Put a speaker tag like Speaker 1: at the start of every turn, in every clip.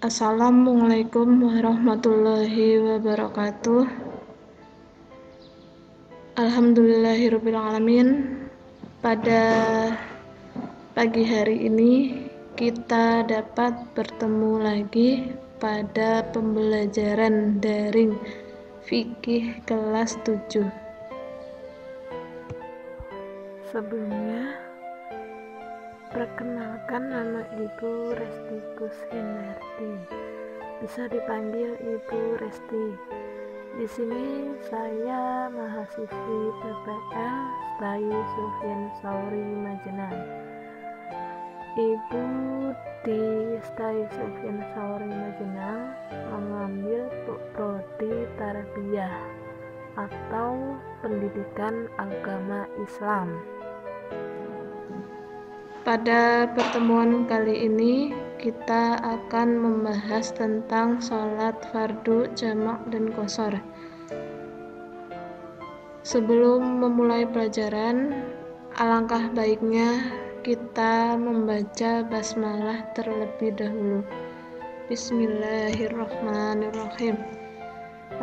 Speaker 1: Assalamualaikum warahmatullahi wabarakatuh. Alhamdulillahirrabbilalamin. Pada pagi hari ini kita dapat bertemu lagi pada pembelajaran daring fikih kelas 7.
Speaker 2: Sebelumnya, perkenalkan, nama Ibu Resti Kushinarti. Bisa dipanggil Ibu Resti. Di sini saya mahasiswi PPL STAI Sufyan Sauri Majenang. Ibu di STAI Sufyan Sauri Majenang mengambil prodi tarbiyah atau pendidikan agama Islam.
Speaker 1: Pada pertemuan kali ini kita akan membahas tentang sholat fardu, jamak, dan qashar. Sebelum memulai pelajaran, alangkah baiknya kita membaca basmalah terlebih dahulu. Bismillahirrahmanirrahim.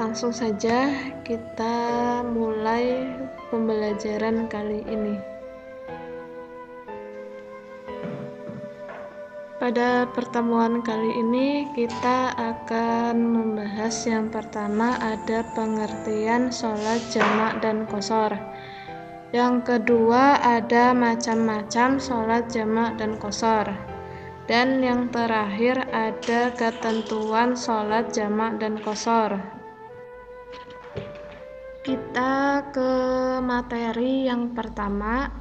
Speaker 1: Langsung saja kita mulai pembelajaran kali ini. Pada pertemuan kali ini kita akan membahas yang pertama ada pengertian sholat jamak dan qashar. Yang kedua ada macam-macam sholat jamak dan qashar. Dan yang terakhir ada ketentuan sholat jamak dan qashar. Kita ke materi yang pertama,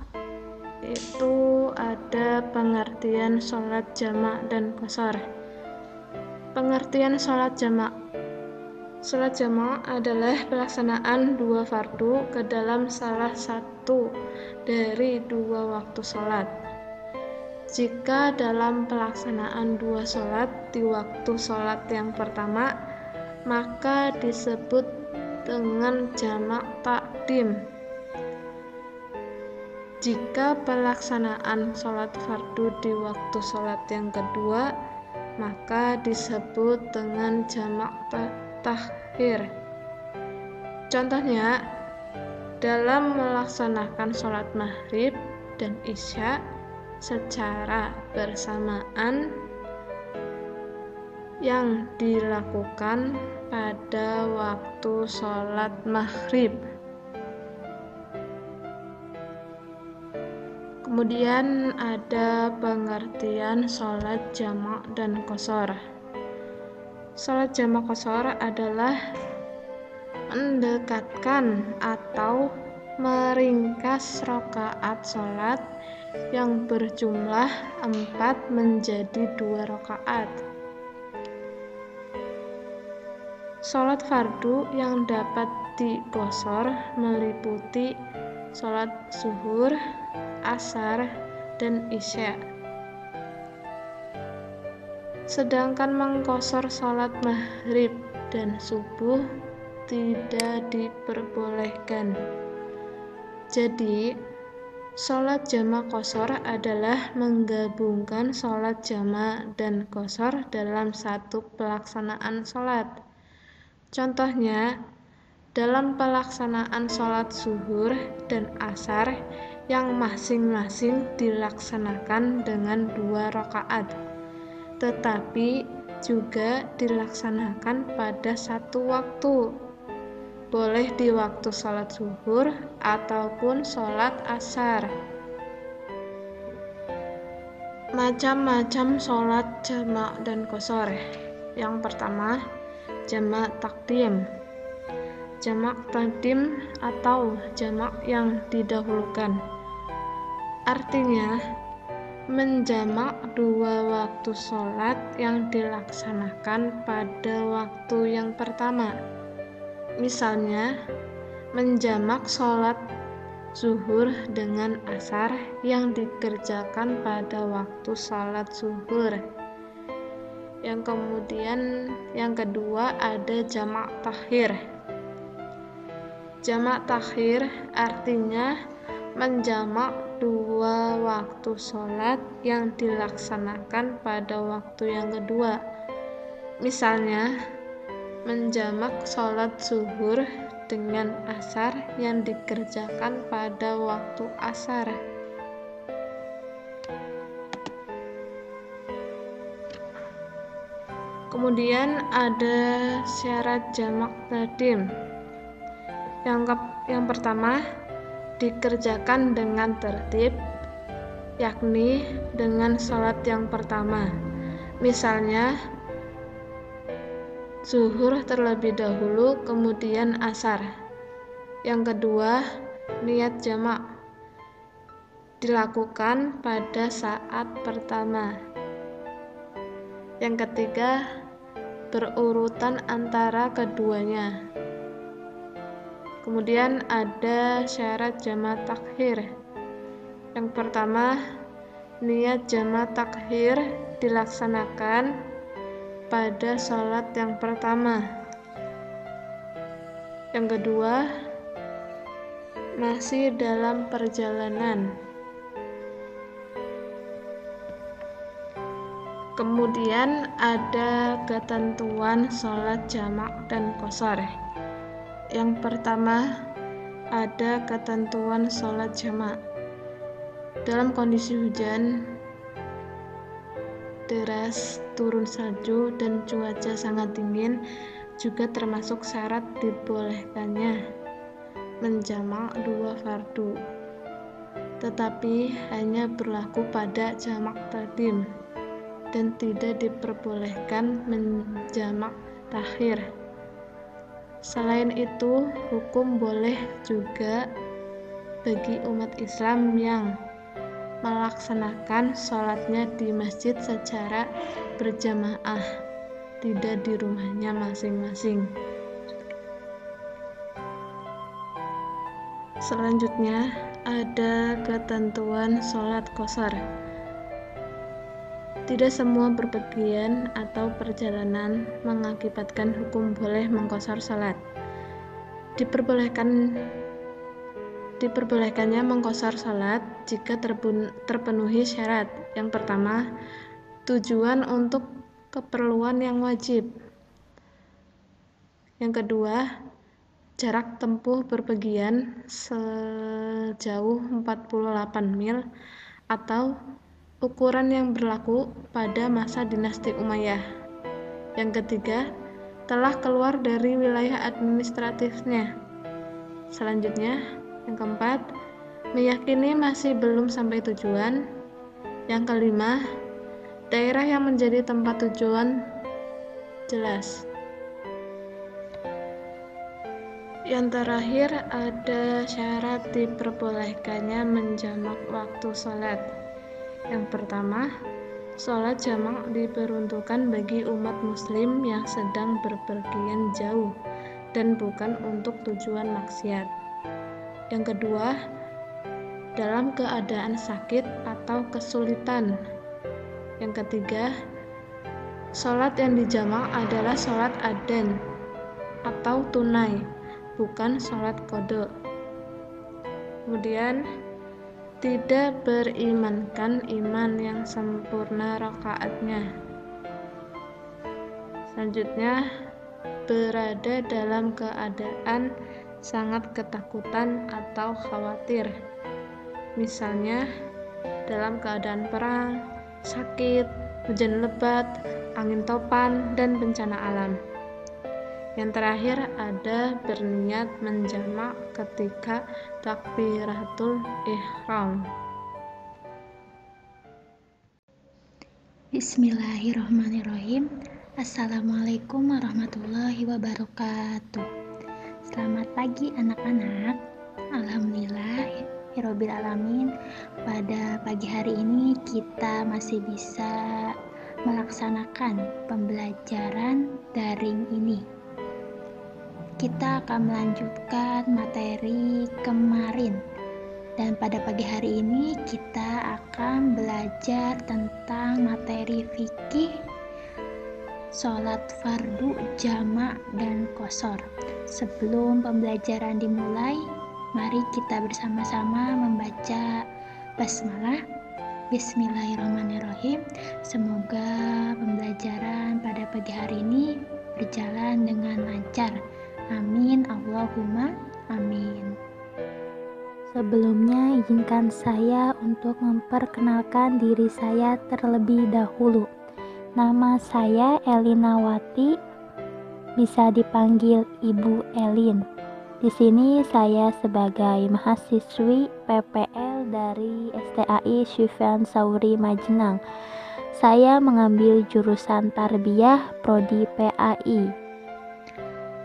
Speaker 1: itu ada pengertian sholat jamak dan qashar. Pengertian sholat jamak. Sholat jamak adalah pelaksanaan dua fardu ke dalam salah satu dari dua waktu sholat. Jika dalam pelaksanaan dua sholat di waktu sholat yang pertama, maka disebut dengan jamak takdim. Jika pelaksanaan sholat fardu di waktu sholat yang kedua, maka disebut dengan jamak takhir. Contohnya, dalam melaksanakan sholat maghrib dan isya secara bersamaan yang dilakukan pada waktu sholat maghrib. Kemudian ada pengertian sholat jamak dan qashar. Sholat jamak qashar adalah mendekatkan atau meringkas rakaat sholat yang berjumlah 4 menjadi 2 rakaat. Sholat fardu yang dapat diqashar meliputi sholat zuhur, asar, dan isya. Sedangkan mengqashar sholat maghrib dan subuh tidak diperbolehkan. Jadi, sholat jamak qashar adalah menggabungkan sholat jamak dan qashar dalam satu pelaksanaan sholat. Contohnya, dalam pelaksanaan sholat zuhur dan asar yang masing-masing dilaksanakan dengan 2 rakaat, tetapi juga dilaksanakan pada satu waktu, boleh di waktu sholat zuhur ataupun sholat asar. Macam-macam sholat jamak dan qashar. Yang pertama, jamak takdim. Jamak takdim atau jamak yang didahulukan. Artinya, menjamak dua waktu sholat yang dilaksanakan pada waktu yang pertama. Misalnya, menjamak sholat zuhur dengan asar yang dikerjakan pada waktu sholat zuhur. Yang kedua ada jamak takhir. Jamak takhir artinya menjamak dua waktu sholat yang dilaksanakan pada waktu yang kedua. Misalnya, menjamak sholat zuhur dengan asar yang dikerjakan pada waktu asar. Kemudian ada syarat jamak tadim. Yang pertama, dikerjakan dengan tertib, yakni dengan sholat yang pertama. Misalnya, zuhur terlebih dahulu, kemudian asar. Yang kedua, niat jamak dilakukan pada saat pertama. Yang ketiga, berurutan antara keduanya. Kemudian ada syarat jamak takhir. Yang pertama, niat jamak takhir dilaksanakan pada sholat yang pertama. Yang kedua, masih dalam perjalanan. Kemudian ada ketentuan sholat jamak dan qashar. Yang pertama, ada ketentuan sholat jamak. Dalam kondisi hujan deras, turun salju, dan cuaca sangat dingin, juga termasuk syarat dibolehkannya menjamak dua fardu, tetapi hanya berlaku pada jamak tadim dan tidak diperbolehkan menjamak takhir. Selain itu, hukum boleh juga bagi umat Islam yang melaksanakan sholatnya di masjid secara berjamaah, tidak di rumahnya masing-masing. Selanjutnya, ada ketentuan sholat qashar. Tidak semua bepergian atau perjalanan mengakibatkan hukum boleh mengqashar salat. Diperbolehkannya mengqashar salat jika terpenuhi syarat. Yang pertama, tujuan untuk keperluan yang wajib. Yang kedua, jarak tempuh bepergian sejauh 48 mil atau ukuran yang berlaku pada masa dinasti Umayyah. Yang ketiga, telah keluar dari wilayah administratifnya. Selanjutnya, yang keempat, meyakini masih belum sampai tujuan. Yang kelima, daerah yang menjadi tempat tujuan jelas. Yang terakhir, ada syarat diperbolehkannya menjamak waktu sholat. Yang pertama, sholat jamak diperuntukkan bagi umat muslim yang sedang berpergian jauh dan bukan untuk tujuan maksiat. Yang kedua, dalam keadaan sakit atau kesulitan. Yang ketiga, sholat yang dijamak adalah sholat adzan atau tunai, bukan sholat qadha. Kemudian, tidak berimankan iman yang sempurna rakaatnya. Selanjutnya, berada dalam keadaan sangat ketakutan atau khawatir. Misalnya, dalam keadaan perang, sakit, hujan lebat, angin topan, dan bencana alam. Yang terakhir, ada berniat menjamak ketika takbiratul ihram.
Speaker 3: Bismillahirrahmanirrahim. Assalamualaikum warahmatullahi wabarakatuh. Selamat pagi anak-anak. Alhamdulillah Rabbil alamin. Pada pagi hari ini kita masih bisa melaksanakan pembelajaran daring ini. Kita akan melanjutkan materi kemarin, dan pada pagi hari ini kita akan belajar tentang materi fikih, sholat fardu, jamak, dan qashar. Sebelum pembelajaran dimulai, mari kita bersama-sama membaca basmalah. Bismillahirrahmanirrahim. Semoga pembelajaran pada pagi hari ini berjalan dengan lancar. Amin, Allahumma amin.
Speaker 2: Sebelumnya izinkan saya untuk memperkenalkan diri saya terlebih dahulu. Nama saya Elinawati, bisa dipanggil Ibu Elin. Di sini saya sebagai mahasiswi PPL dari STAI Syufyan Sauri Majenang. Saya mengambil jurusan Tarbiyah Prodi PAI.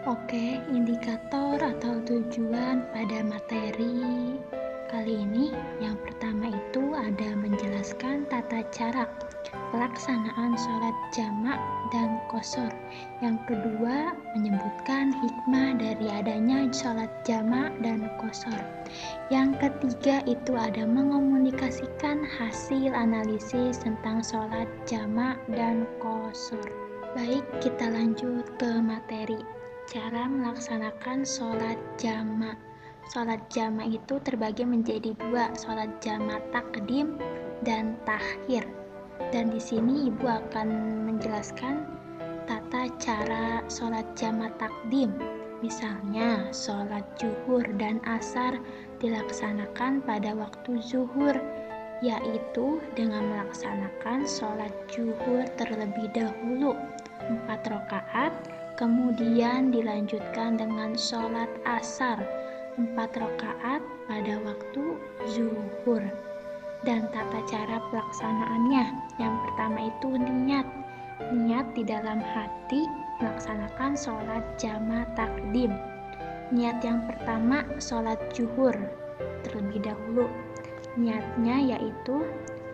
Speaker 3: Oke, indikator atau tujuan pada materi kali ini yang pertama itu ada menjelaskan tata cara pelaksanaan sholat jamak dan qashar. Yang kedua menyebutkan hikmah dari adanya sholat jamak dan qashar. Yang ketiga itu ada mengomunikasikan hasil analisis tentang sholat jamak dan qashar. Baik, kita lanjut ke materi. Cara melaksanakan sholat jamak. Sholat jamak itu terbagi menjadi dua, sholat jamak takdim dan takhir. Dan di sini ibu akan menjelaskan tata cara sholat jamak takdim. Misalnya, sholat zuhur dan asar dilaksanakan pada waktu zuhur, yaitu dengan melaksanakan sholat zuhur terlebih dahulu 4 rakaat. Kemudian dilanjutkan dengan sholat asar 4 rakaat pada waktu zuhur. Dan tata cara pelaksanaannya, yang pertama itu niat di dalam hati melaksanakan sholat jamak takdim. Niat yang pertama sholat zuhur terlebih dahulu. Niatnya yaitu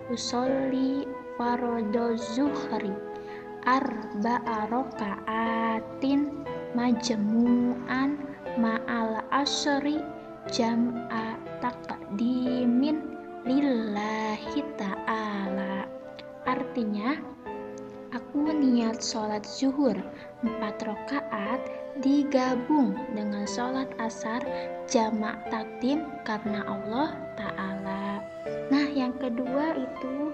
Speaker 3: usolli fardhu zuhri arba'a raka'atin majmu'an ma'al asri jam'a taqdimin lillahi ta'ala. Artinya, aku niat sholat zuhur 4 rakaat digabung dengan sholat asar jamak takdim karena Allah Ta'ala. Nah, yang kedua itu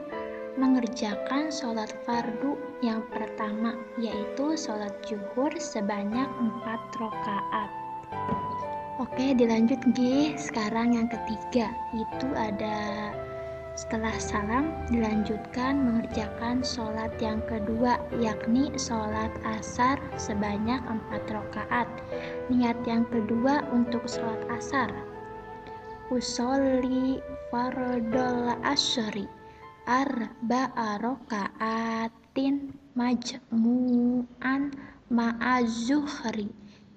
Speaker 3: mengerjakan sholat fardu yang pertama, yaitu sholat zuhur sebanyak 4 rakaat. Oke, dilanjut G. Sekarang yang ketiga itu ada setelah salam dilanjutkan mengerjakan sholat yang kedua, yakni sholat asar sebanyak 4 rakaat. Niat yang kedua untuk sholat asar, usolli fardhal asri arba'a raka'atin majmu'an ma'az-zuhri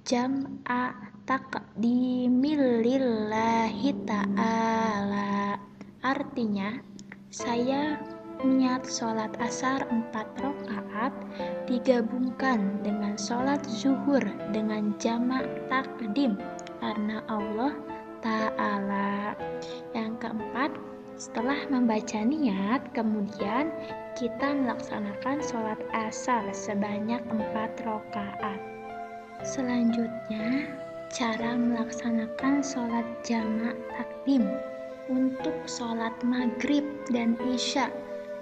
Speaker 3: jam'a taqdimil lillahi ta'ala. Artinya, saya niat sholat asar 4 rakaat digabungkan dengan sholat zuhur dengan jamak takdim karena Allah Ta'ala. Yang keempat, setelah membaca niat, kemudian kita melaksanakan sholat asar sebanyak 4 rakaat. Selanjutnya, cara melaksanakan sholat jamak takdim. Untuk sholat maghrib dan isya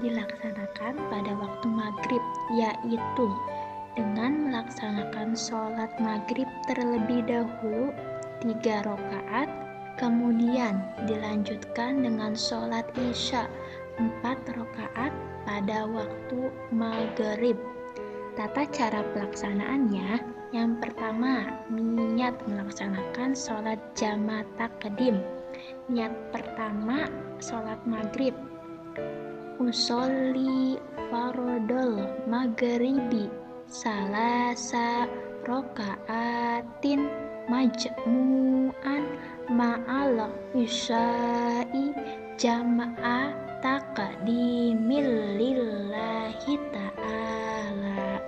Speaker 3: dilaksanakan pada waktu maghrib, yaitu dengan melaksanakan sholat maghrib terlebih dahulu 3 rakaat, kemudian dilanjutkan dengan sholat isya 4 rakaat pada waktu maghrib. Tata cara pelaksanaannya, yang pertama niat melaksanakan sholat jamak takdim. Niat pertama sholat maghrib, usolli fardhal maghribi salasa raka'atin majmu'an ma'al isya'i jam'a taqdimil lillahi ta'ala.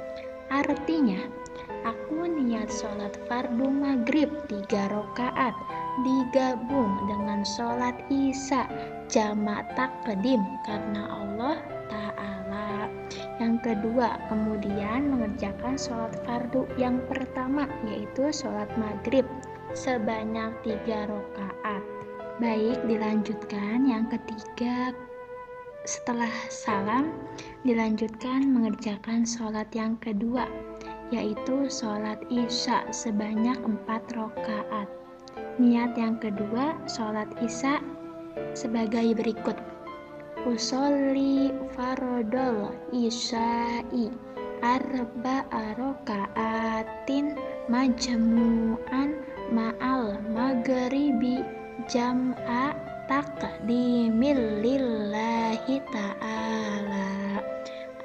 Speaker 3: Artinya, aku niat sholat fardu maghrib 3 rakaat digabung dengan sholat isya jamak takdim karena Allah Ta'ala. Yang kedua, kemudian mengerjakan sholat fardu yang pertama, yaitu sholat maghrib sebanyak 3 rakaat. Baik, dilanjutkan yang ketiga. Setelah salam, dilanjutkan mengerjakan sholat yang kedua, yaitu sholat isya sebanyak 4 rakaat. Niat yang kedua, sholat isya sebagai berikut. Usolli farodol isya'i arba'a raka'atin majmu'an ma'al maghribi jam'a takdimil lillahi ta'ala.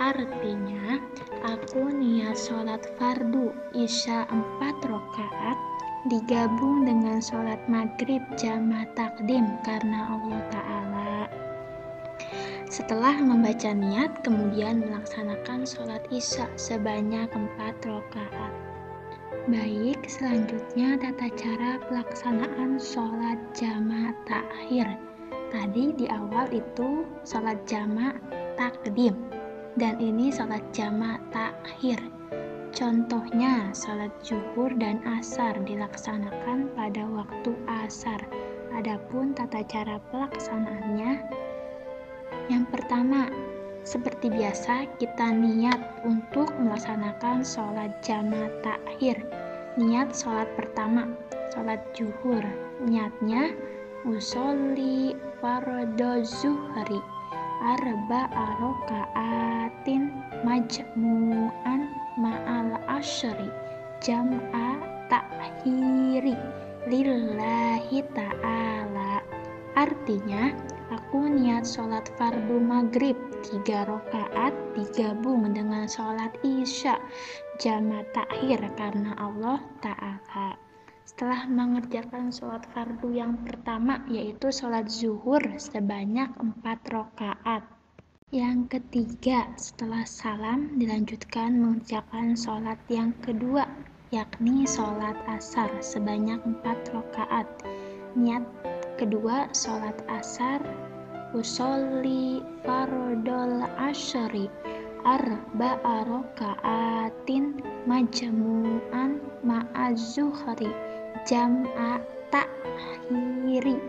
Speaker 3: Artinya, aku niat sholat fardu isya 4 rakaat digabung dengan sholat maghrib jama' takdim karena Allah Ta'ala. Setelah membaca niat, kemudian melaksanakan sholat isya sebanyak 4 rakaat. Baik, selanjutnya tata cara pelaksanaan sholat jama' takhir. Tadi di awal itu sholat jama' takdim, dan ini sholat jama' takhir. Contohnya, sholat zuhur dan asar dilaksanakan pada waktu asar. Adapun tata cara pelaksanaannya, yang pertama, seperti biasa kita niat untuk melaksanakan sholat jama' takhir. Niat sholat pertama, sholat zuhur. Niatnya usolli fardhu zuhri arba'a raka'atin majmu'an ma'al asyri jam'a takhiri lillahi ta'ala. Artinya, aku niat sholat fardu maghrib 3 rakaat digabung dengan sholat isya jama' takhir karena Allah Ta'ala. Setelah mengerjakan sholat fardu yang pertama, yaitu sholat zuhur sebanyak 4 rakaat. Yang ketiga, setelah salam dilanjutkan mengerjakan sholat yang kedua, yakni sholat asar sebanyak 4 rakaat. Niat kedua sholat asar, usolli fardol asyri arba'a raka'atin majmu'an ma'az zuhri jam'a takhiri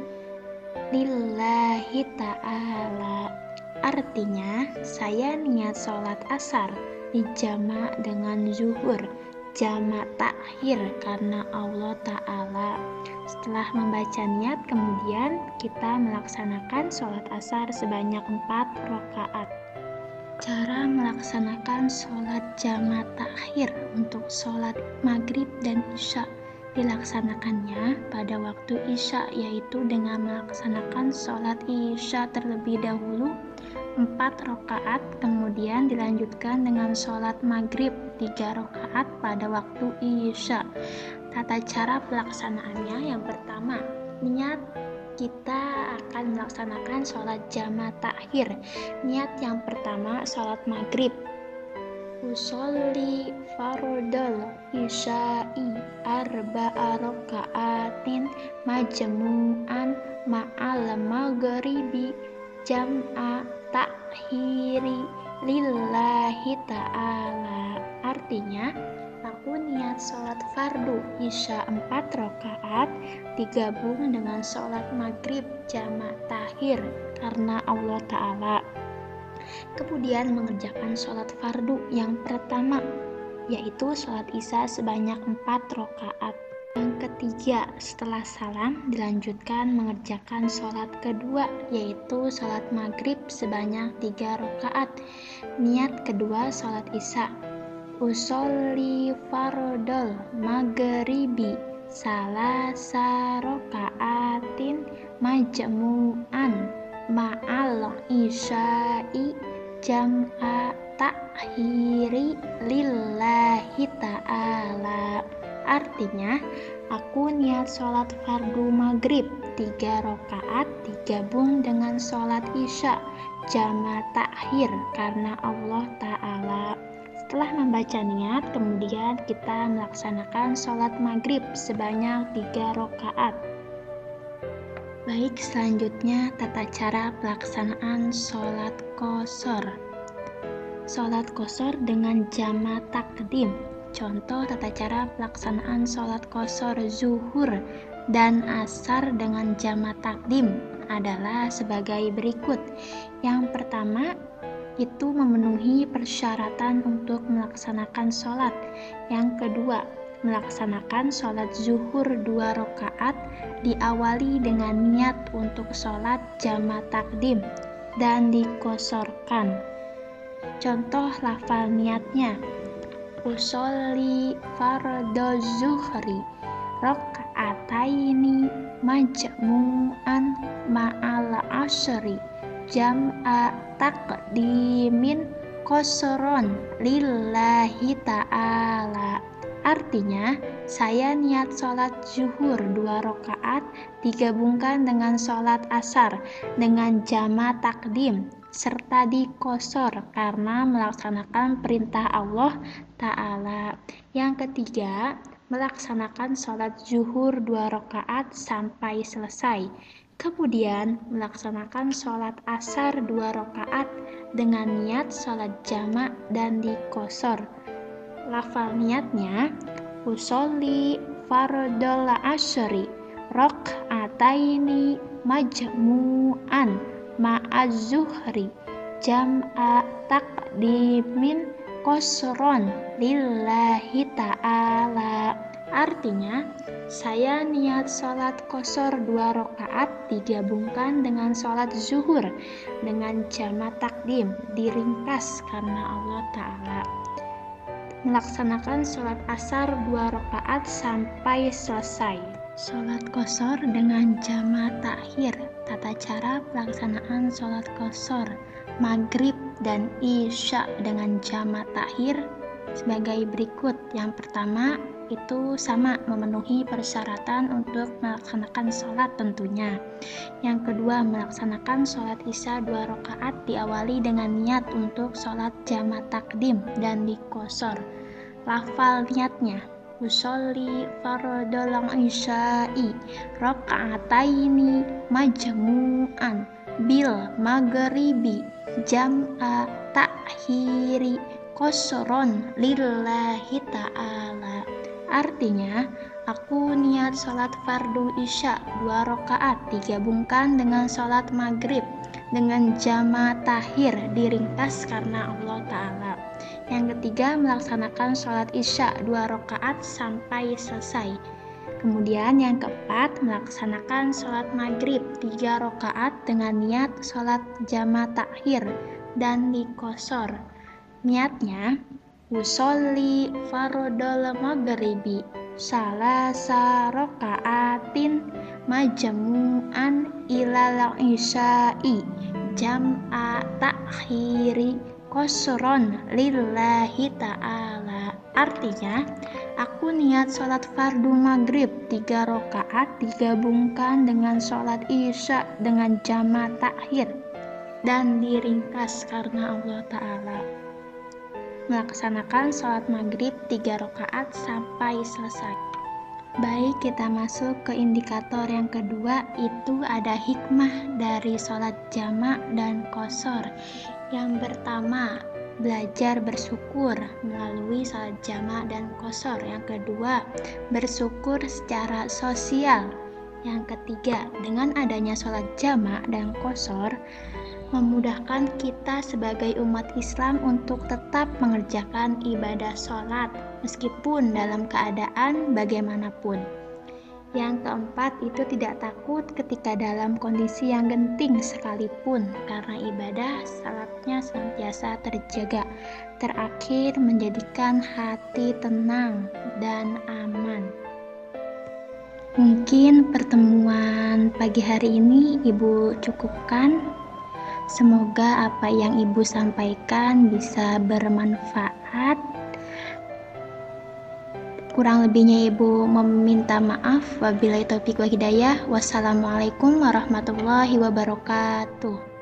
Speaker 3: lillahi ta'ala. Artinya, saya niat sholat asar dijama' dengan zuhur jama' takhir karena Allah Ta'ala. Setelah membaca niat, kemudian kita melaksanakan sholat asar sebanyak 4 rakaat. Cara melaksanakan sholat jama' takhir untuk sholat maghrib dan isya dilaksanakannya pada waktu isya, yaitu dengan melaksanakan sholat isya terlebih dahulu 4 rakaat, kemudian dilanjutkan dengan sholat maghrib 3 rakaat pada waktu isya. Tata cara pelaksanaannya, yang pertama, niat kita akan melaksanakan sholat jama' takhir. Niat yang pertama sholat maghrib, usolli fardol isya'i arba'a raka'atin majmu'an ma'al maghribi jam'a takhiri lillahi ta'ala. Artinya, aku niat sholat fardu isya 4 rakaat digabung dengan sholat maghrib jama' takhir karena Allah Ta'ala. Kemudian mengerjakan sholat fardu yang pertama, yaitu sholat isya sebanyak 4 rakaat. Yang ketiga, setelah salam dilanjutkan mengerjakan sholat kedua, yaitu sholat maghrib sebanyak 3 rakaat. Niat kedua sholat isya, usolli fardol maghribi salasa raka'atin majmu'an ma'al isya'i jam'a takhiri lillahi ta'ala. Artinya, aku niat sholat fardu maghrib 3 rakaat digabung dengan sholat isya jama' takhir karena Allah Ta'ala. Setelah membaca niat, kemudian kita melaksanakan sholat maghrib sebanyak 3 rakaat. Baik, selanjutnya tata cara pelaksanaan sholat qashar. Sholat qashar dengan jama' takdim. Contoh tata cara pelaksanaan sholat qashar zuhur dan asar dengan jama' takdim adalah sebagai berikut. Yang pertama, itu memenuhi persyaratan untuk melaksanakan sholat. Yang kedua, melaksanakan sholat zuhur 2 rakaat diawali dengan niat untuk sholat jama' takdim dan dikosorkan. Contoh lafal niatnya: usolli fardhu zuhri raka'ataini majmu'an ma'al asri jam'a takdimin qasron lillahi ta'ala. Artinya, saya niat sholat zuhur 2 rakaat digabungkan dengan sholat asar dengan jama' takdim serta dikosor karena melaksanakan perintah Allah Ta'ala. Yang ketiga, melaksanakan sholat zuhur 2 rakaat sampai selesai. Kemudian melaksanakan sholat asar 2 rakaat dengan niat sholat jama' dan dikosor. Lafal niatnya: usolli fardhal asri raka'ataini majmu'an ma'az zuhri jam'a takdimin qasron lillahi ta'ala. Artinya, saya niat sholat qasar 2 rakaat digabungkan dengan sholat zuhur dengan jama' takdim diringkas karena Allah Ta'ala. Melaksanakan sholat asar 2 rakaat sampai selesai. Sholat qasar dengan jama' takhir. Tata cara pelaksanaan sholat qasar maghrib dan isya dengan jama' takhir sebagai berikut. Yang pertama, itu sama memenuhi persyaratan untuk melaksanakan sholat tentunya. Yang kedua, melaksanakan sholat isya 2 rakaat diawali dengan niat untuk sholat jama' takdim dan dikosor. Lafal niatnya: usolli fardhal isya'i raka'ataini majmu'an bil maghribi jam'a takhiri qasron lillahi ta'ala. Artinya, aku niat sholat fardu isya 2 rakaat digabungkan dengan sholat maghrib dengan jama' takhir diringkas karena Allah Ta'ala. Yang ketiga, melaksanakan sholat isya 2 rakaat sampai selesai. Kemudian yang keempat, melaksanakan sholat maghrib 3 rakaat dengan niat sholat jama' takhir dan dikosor. Niatnya: usolli fardhal maghribi salasa raka'atin majmu'an ilal isya'i jam'a takhiri qasron lillahi ta'ala. Artinya, aku niat sholat fardu maghrib 3 rakaat digabungkan dengan sholat isya dengan jama' takhir dan diringkas karena Allah Ta'ala. Melaksanakan sholat maghrib 3 rakaat sampai selesai. Baik, kita masuk ke indikator yang kedua, itu ada hikmah dari sholat jama' dan qasar. Yang pertama, belajar bersyukur melalui sholat jama' dan qasar. Yang kedua, bersyukur secara sosial. Yang ketiga, dengan adanya sholat jama' dan qasar memudahkan kita sebagai umat Islam untuk tetap mengerjakan ibadah sholat meskipun dalam keadaan bagaimanapun. Yang keempat, itu tidak takut ketika dalam kondisi yang genting sekalipun karena ibadah salatnya senantiasa terjaga. Terakhir, menjadikan hati tenang dan aman. Mungkin pertemuan pagi hari ini Ibu cukupkan. Semoga apa yang Ibu sampaikan bisa bermanfaat. Kurang lebihnya Ibu meminta maaf. Wabillahi taufiq wa hidayah. Wassalamualaikum warahmatullahi wabarakatuh.